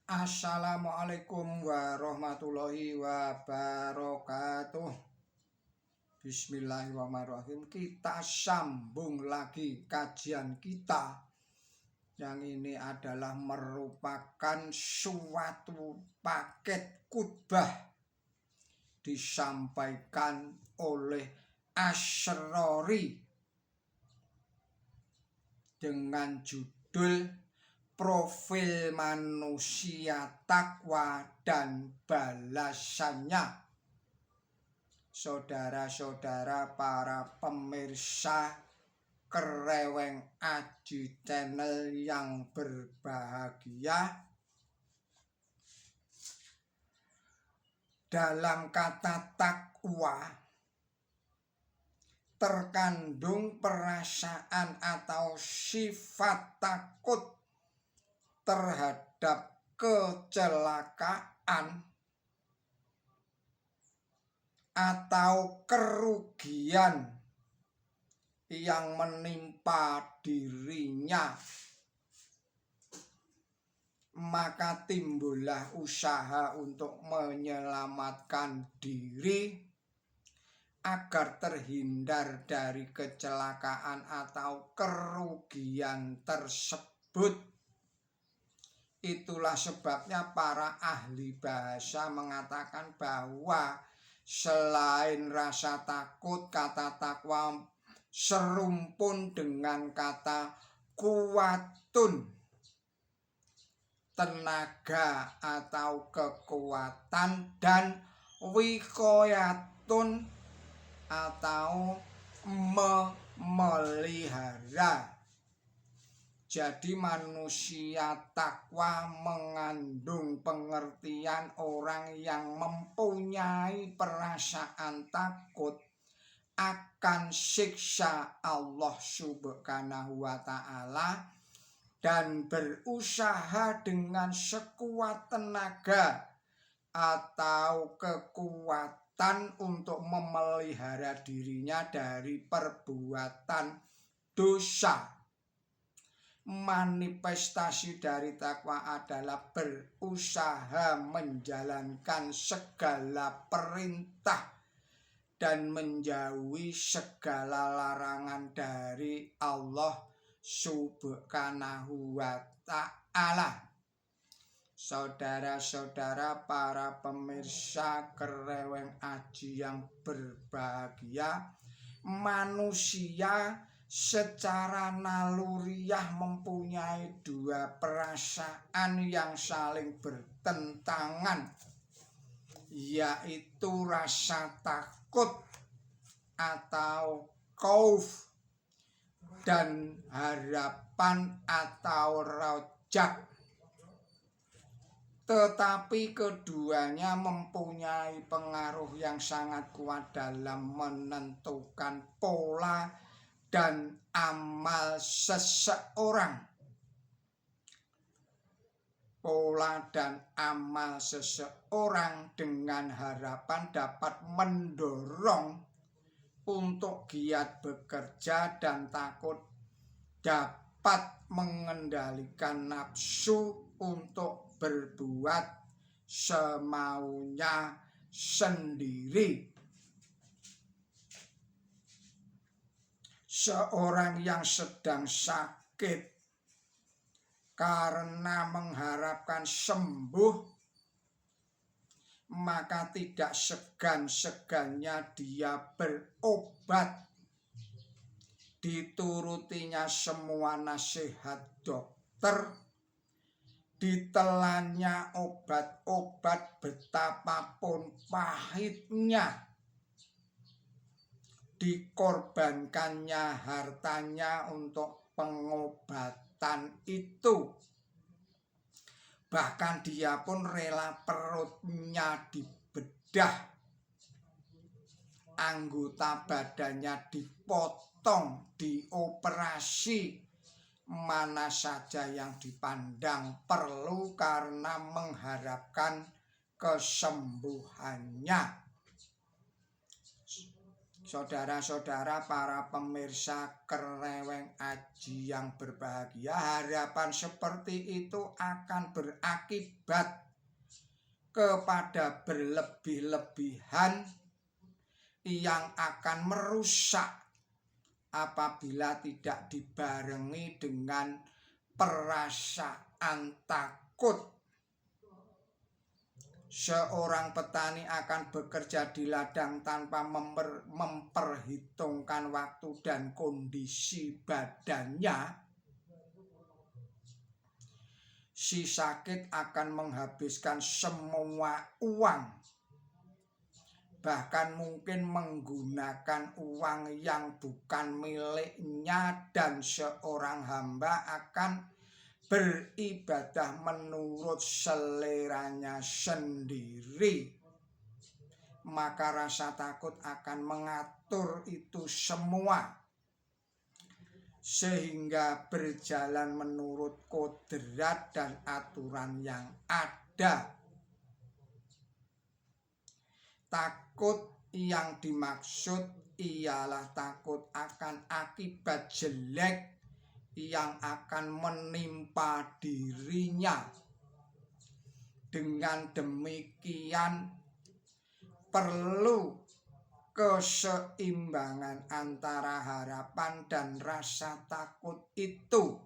Assalamualaikum warahmatullahi wabarakatuh. Bismillahirrahmanirrahim. Kita sambung lagi kajian kita. Yang ini adalah merupakan suatu paket khutbah disampaikan oleh Asyrori dengan judul Profil Manusia Takwa dan Balasannya. Saudara-saudara para pemirsa Kereweng Aji Channel yang berbahagia, dalam kata takwa terkandung perasaan atau sifat takut terhadap kecelakaan atau kerugian yang menimpa dirinya, maka timbullah usaha untuk menyelamatkan diri agar terhindar dari kecelakaan atau kerugian tersebut. Itulah sebabnya para ahli bahasa mengatakan bahwa selain rasa takut, kata takwa serumpun dengan kata kuwatun, tenaga atau kekuatan, dan wikoyatun atau memelihara. Jadi manusia takwa mengandung pengertian orang yang mempunyai perasaan takut akan siksa Allah Subhanahu wa Ta'ala dan berusaha dengan sekuat tenaga atau kekuatan untuk memelihara dirinya dari perbuatan dosa. Manifestasi dari takwa adalah berusaha menjalankan segala perintah dan menjauhi segala larangan dari Allah Subhanahu wa Ta'ala. Saudara-saudara para pemirsa Kereweng Aji yang berbahagia, manusia secara naluriah mempunyai dua perasaan yang saling bertentangan, yaitu rasa takut atau khauf dan harapan atau rojak. Tetapi keduanya mempunyai pengaruh yang sangat kuat dalam menentukan pola dan amal seseorang. Pola dan amal seseorang dengan harapan dapat mendorong untuk giat bekerja dan takut dapat mengendalikan nafsu untuk berbuat semaunya sendiri. Seorang yang sedang sakit karena mengharapkan sembuh, maka tidak segan-segannya dia berobat. Diturutinya semua nasihat dokter, ditelannya obat-obat betapapun pahitnya, dikorbankannya hartanya untuk pengobatan itu. Bahkan dia pun rela perutnya dibedah, anggota badannya dipotong, dioperasi, mana saja yang dipandang perlu karena mengharapkan kesembuhannya. Saudara-saudara para pemirsa Kereweng Aji yang berbahagia, harapan seperti itu akan berakibat kepada berlebih-lebihan yang akan merusak apabila tidak dibarengi dengan perasaan takut. Seorang petani akan bekerja di ladang tanpa memperhitungkan waktu dan kondisi badannya. Si sakit akan menghabiskan semua uang, bahkan mungkin menggunakan uang yang bukan miliknya, dan seorang hamba akan beribadah menurut seleranya sendiri. Maka rasa takut akan mengatur itu semua, sehingga berjalan menurut kodrat dan aturan yang ada. Takut yang dimaksud ialah takut akan akibat jelek yang akan menimpa dirinya. Dengan demikian perlu keseimbangan antara harapan dan rasa takut itu.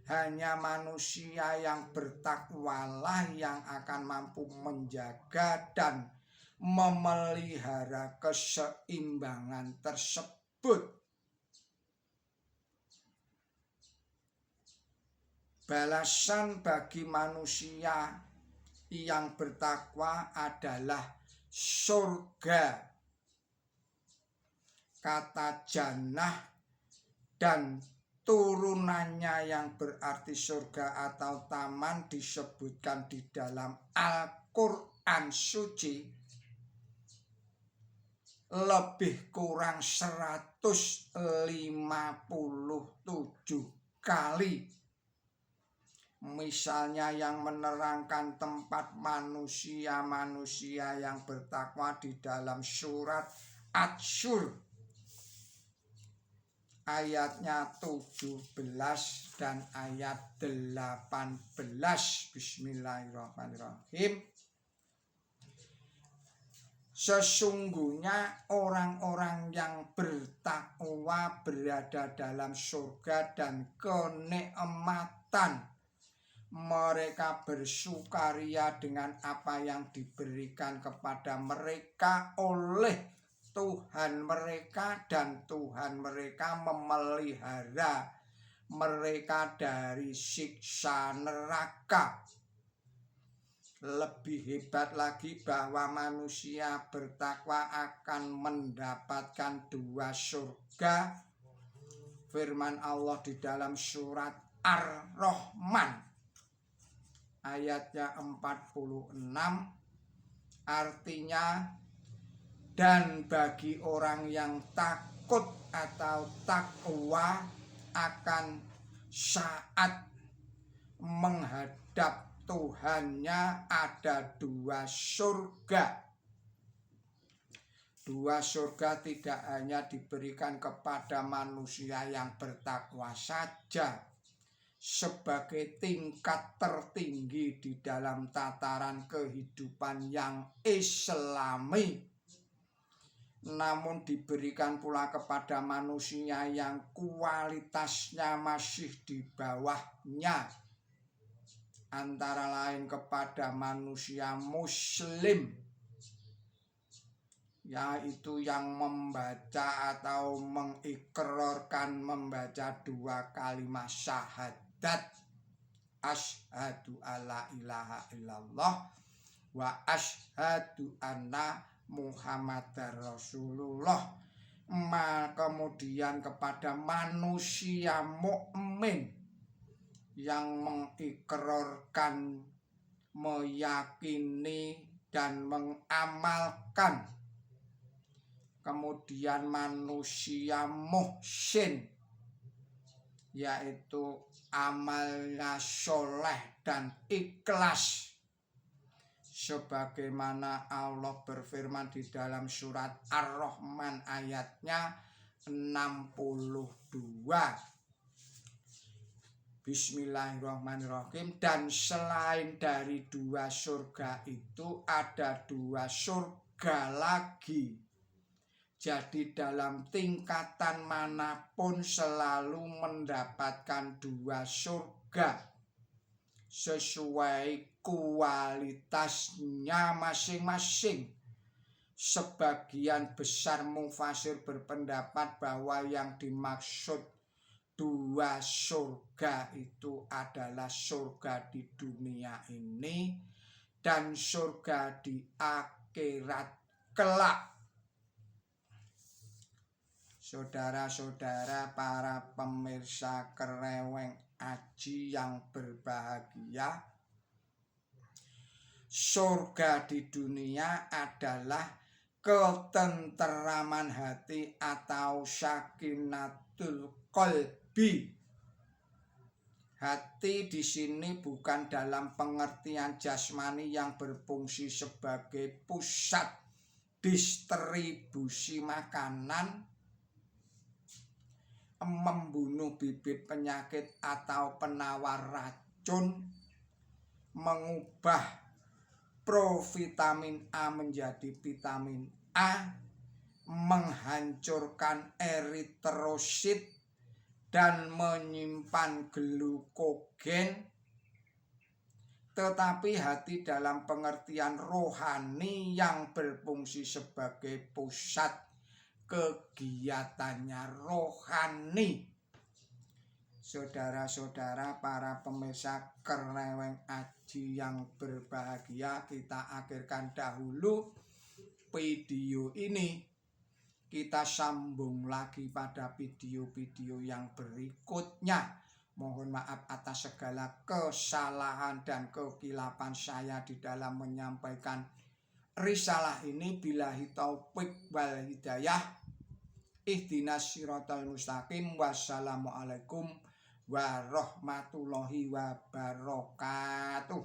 Hanya manusia yang bertakwalah yang akan mampu menjaga dan memelihara keseimbangan tersebut. Balasan bagi manusia yang bertakwa adalah surga. Kata jannah dan turunannya yang berarti surga atau taman disebutkan di dalam Al-Quran suci lebih kurang 157 kali. Misalnya yang menerangkan tempat manusia-manusia yang bertakwa di dalam surat At-Syur ayatnya 17 dan ayat 18. Bismillahirrahmanirrahim. Sesungguhnya orang-orang yang bertakwa berada dalam surga dan kenikmatan. Mereka bersukaria dengan apa yang diberikan kepada mereka oleh Tuhan mereka, dan Tuhan mereka memelihara mereka dari siksa neraka. Lebih hebat lagi bahwa manusia bertakwa akan mendapatkan 2 surga. Firman Allah di dalam surat Ar-Rahman ayatnya 46, artinya, dan bagi orang yang takut atau takwa akan saat menghadap Tuhannya ada 2 surga. 2 surga tidak hanya diberikan kepada manusia yang bertakwa saja, sebagai tingkat tertinggi di dalam tataran kehidupan yang Islami, namun diberikan pula kepada manusia yang kualitasnya masih di bawahnya, antara lain kepada manusia muslim, yaitu yang membaca atau mengikrarkan membaca 2 kalimat syahadat, asyhadu alla ilaha illallah wa asyhadu anna Muhammadar Rasulullah. Kemudian kepada manusia mukmin yang mengikrarkan, meyakini dan mengamalkan. Kemudian manusia muhsin, yaitu amalnya soleh dan ikhlas, sebagaimana Allah berfirman di dalam surat Ar-Rahman ayatnya 62. Bismillahirrahmanirrahim. Dan selain dari 2 surga itu ada 2 surga lagi. Jadi dalam tingkatan manapun selalu mendapatkan 2 surga sesuai kualitasnya masing-masing. Sebagian besar mufasir berpendapat bahwa yang dimaksud 2 surga itu adalah surga di dunia ini dan surga di akhirat kelak. Saudara-saudara para pemirsa Kereweng Aji yang berbahagia, surga di dunia adalah ketenteraman hati atau sakinatul qalbi. Hati di sini bukan dalam pengertian jasmani yang berfungsi sebagai pusat distribusi makanan, membunuh bibit penyakit atau penawar racun, mengubah provitamin A menjadi vitamin A, menghancurkan eritrosit dan menyimpan glukogen. Tetapi hati dalam pengertian rohani yang berfungsi sebagai pusat kegiatannya rohani. Saudara-saudara para pemirsa Kereweng Aji yang berbahagia, kita akhirkan dahulu video ini. Kita sambung lagi pada video-video yang berikutnya. Mohon maaf atas segala kesalahan dan kekilapan saya di dalam menyampaikan risalah ini. Billahi taufik wal hidayah. Ihdinas siratal mustaqim. Wassalamualaikum warahmatullahi wabarakatuh.